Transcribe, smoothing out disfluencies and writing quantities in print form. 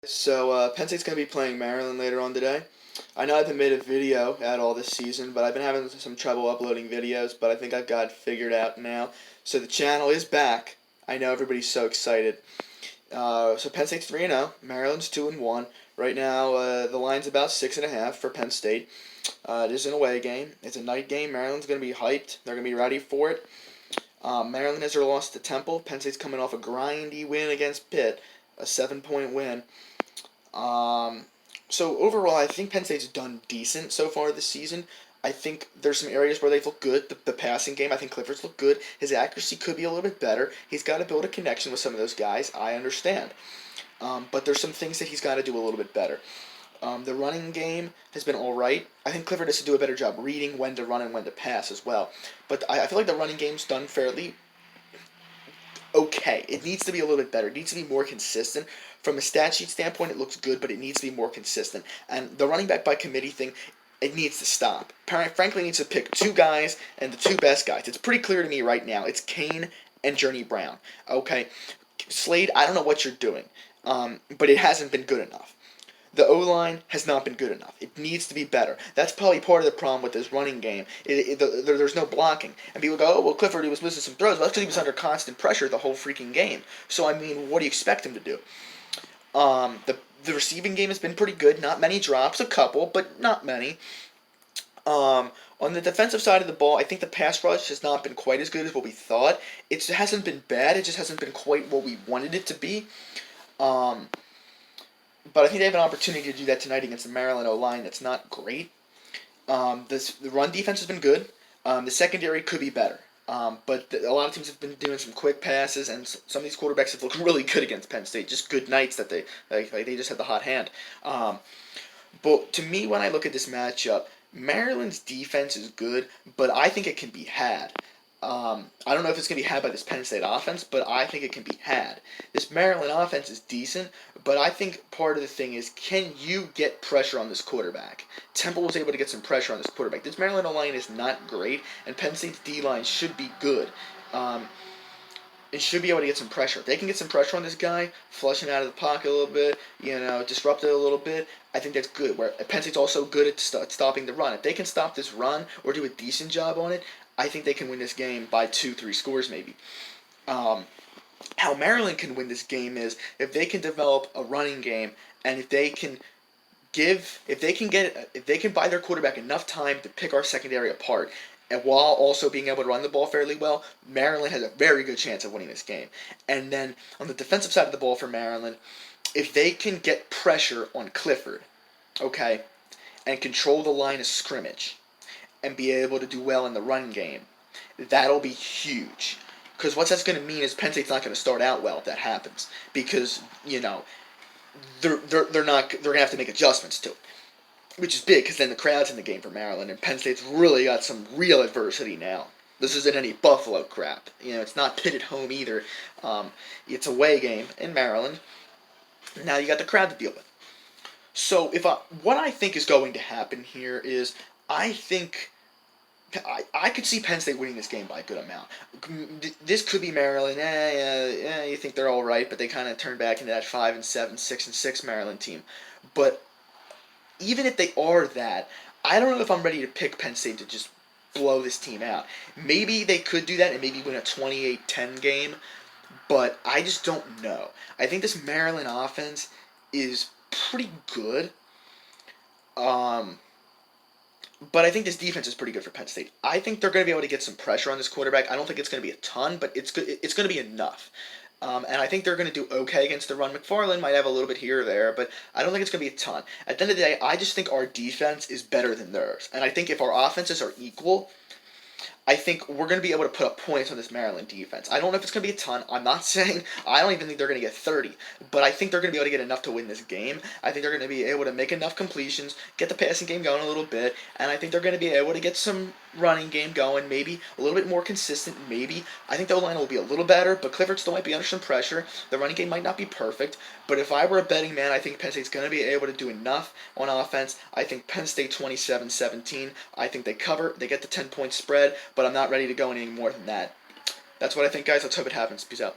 Penn State's going to be playing Maryland later on today. I know I haven't made a video at all this season, but I've been having some trouble uploading videos, but I think I've got it figured out now. So the channel is back. I know everybody's so excited. So Penn State's 3-0, Maryland's 2-1. Right now, the line's about 6.5 for Penn State. It is an away game. It's a night game. Maryland's going to be hyped. They're going to be ready for it. Maryland has their loss to Temple. Penn State's coming off a grindy win against Pitt, a 7-point win. So overall, I think Penn State's done decent so far this season. I think there's some areas where they've looked good. The passing game, I think Clifford's looked good. His accuracy could be a little bit better. He's got to build a connection with some of those guys. I understand. But there's some things that he's got to do a little bit better. The running game has been all right. I think Clifford has to do a better job reading when to run and when to pass as well. But I feel like the running game's done fairly okay. It needs to be a little bit better. It needs to be more consistent. From a stat sheet standpoint, it looks good, but it needs to be more consistent. And the running back by committee thing, it needs to stop. Frankly, needs to pick two guys and the two best guys. It's pretty clear to me right now. It's Kane and Journey Brown. Okay, Slade, I don't know what you're doing, but it hasn't been good enough. The O-line has not been good enough. It needs to be better. That's probably part of the problem with this running game. There's no blocking. And people go, oh, well, Clifford, he was missing some throws. Well, that's because he was under constant pressure the whole freaking game. So, I mean, what do you expect him to do? The receiving game has been pretty good. Not many drops, a couple, but not many. On the defensive side of the ball, I think the pass rush has not been quite as good as what we thought. It hasn't been bad. It just hasn't been quite what we wanted it to be. But I think they have an opportunity to do that tonight against the Maryland O-line that's not great. The run defense has been good. The secondary could be better. But a lot of teams have been doing some quick passes, and some of these quarterbacks have looked really good against Penn State. Just good nights that they just had the hot hand. But to me, when I look at this matchup, Maryland's defense is good, but I think it can be had. I don't know if it's going to be had by this Penn State offense, but I think it can be had. This Maryland offense is decent, but I think part of the thing is, can you get pressure on this quarterback? Temple was able to get some pressure on this quarterback. This Maryland O-line is not great, and Penn State's D-line should be good. It should be able to get some pressure. If they can get some pressure on this guy, flushing out of the pocket a little bit, disrupt it a little bit, I think that's good. Where Penn State's also good at stopping the run. If they can stop this run or do a decent job on it, I think they can win this game by 2-3 scores maybe. How Maryland can win this game is if they can develop a running game, and if they can buy their quarterback enough time to pick our secondary apart, and while also being able to run the ball fairly well, Maryland has a very good chance of winning this game. And then on the defensive side of the ball for Maryland, if they can get pressure on Clifford, okay, and control the line of scrimmage, and be able to do well in the run game, that'll be huge. Because what that's going to mean is Penn State's not going to start out well if that happens. Because, they're going to have to make adjustments to it. Which is big, because then the crowd's in the game for Maryland, and Penn State's really got some real adversity now. This isn't any Buffalo crap. It's not Pitt at home either. It's a away game in Maryland. Now you got the crowd to deal with. So what I think is going to happen here is I could see Penn State winning this game by a good amount. This could be Maryland. You think they're all right, but they kind of turn back into that 5-7, 6-6 Maryland team. But even if they are that, I don't know if I'm ready to pick Penn State to just blow this team out. Maybe they could do that and maybe win a 28-10 game, but I just don't know. I think this Maryland offense is pretty good. But I think this defense is pretty good for Penn State. I think they're going to be able to get some pressure on this quarterback. I don't think it's going to be a ton, but it's good. It's going to be enough. And I think they're going to do okay against the run. McFarland might have a little bit here or there, but I don't think it's going to be a ton. At the end of the day, I just think our defense is better than theirs. And I think if our offenses are equal, I think we're going to be able to put up points on this Maryland defense. I don't know if it's going to be a ton. I'm not saying I don't even think they're going to get 30, but I think they're going to be able to get enough to win this game. I think they're going to be able to make enough completions, get the passing game going a little bit, and I think they're going to be able to get some running game going, maybe a little bit more consistent, maybe. I think the O-line will be a little better, but Clifford still might be under some pressure. The running game might not be perfect, but if I were a betting man, I think Penn State's going to be able to do enough on offense. I think Penn State 27-17. I think they cover, they get the 10-point spread, but I'm not ready to go any more than that. That's what I think, guys. Let's hope it happens. Peace out.